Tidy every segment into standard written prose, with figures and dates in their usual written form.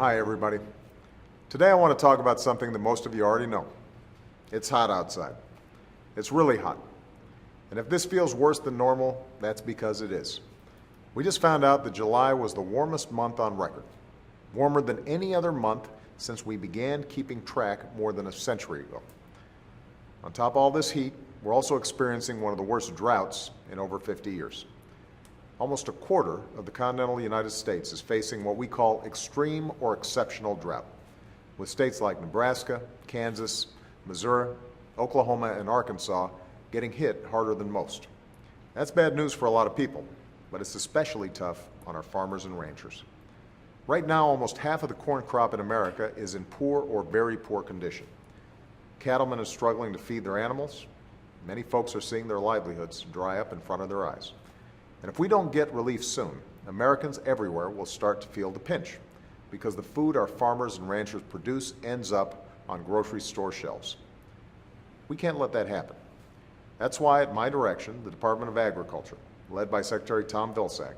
Hi, everybody. Today I want to talk about something that most of you already know. It's hot outside. It's really hot. And if this feels worse than normal, that's because it is. We just found out that July was the warmest month on record, warmer than any other month since we began keeping track more than a century ago. On top of all this heat, we're also experiencing one of the worst droughts in over 50 years. Almost a quarter of the continental United States is facing what we call extreme or exceptional drought, with states like Nebraska, Kansas, Missouri, Oklahoma, and Arkansas getting hit harder than most. That's bad news for a lot of people, but it's especially tough on our farmers and ranchers. Right now, almost half of the corn crop in America is in poor or very poor condition. Cattlemen are struggling to feed their animals. Many folks are seeing their livelihoods dry up in front of their eyes. And if we don't get relief soon, Americans everywhere will start to feel the pinch because the food our farmers and ranchers produce ends up on grocery store shelves. We can't let that happen. That's why, at my direction, the Department of Agriculture, led by Secretary Tom Vilsack,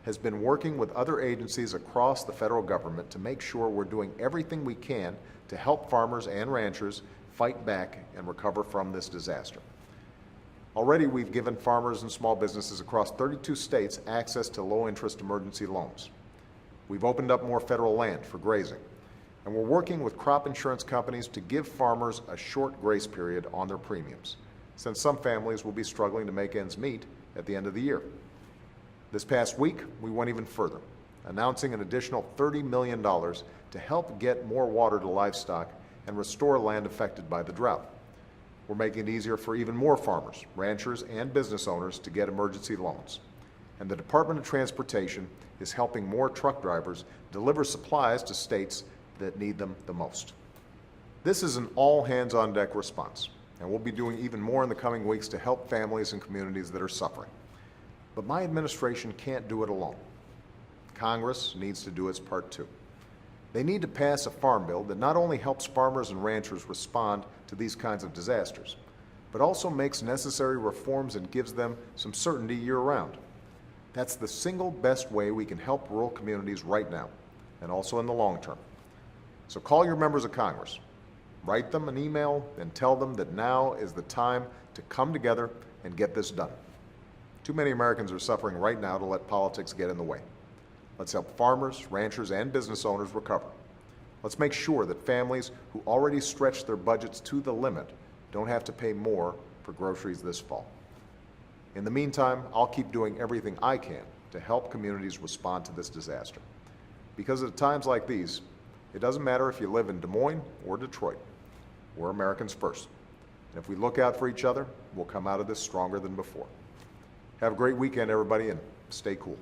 has been working with other agencies across the federal government to make sure we're doing everything we can to help farmers and ranchers fight back and recover from this disaster. Already, we've given farmers and small businesses across 32 states access to low-interest emergency loans. We've opened up more federal land for grazing, and we're working with crop insurance companies to give farmers a short grace period on their premiums, since some families will be struggling to make ends meet at the end of the year. This past week, we went even further, announcing an additional $30 million to help get more water to livestock and restore land affected by the drought. We're making it easier for even more farmers, ranchers, and business owners to get emergency loans. And the Department of Transportation is helping more truck drivers deliver supplies to states that need them the most. This is an all-hands-on-deck response, and we'll be doing even more in the coming weeks to help families and communities that are suffering. But my administration can't do it alone. Congress needs to do its part too. They need to pass a farm bill that not only helps farmers and ranchers respond to these kinds of disasters, but also makes necessary reforms and gives them some certainty year-round. That's the single best way we can help rural communities right now, and also in the long term. So call your members of Congress, write them an email, and tell them that now is the time to come together and get this done. Too many Americans are suffering right now to let politics get in the way. Let's help farmers, ranchers, and business owners recover. Let's make sure that families who already stretch their budgets to the limit don't have to pay more for groceries this fall. In the meantime, I'll keep doing everything I can to help communities respond to this disaster. Because at times like these, it doesn't matter if you live in Des Moines or Detroit. We're Americans first. And if we look out for each other, we'll come out of this stronger than before. Have a great weekend, everybody, and stay cool.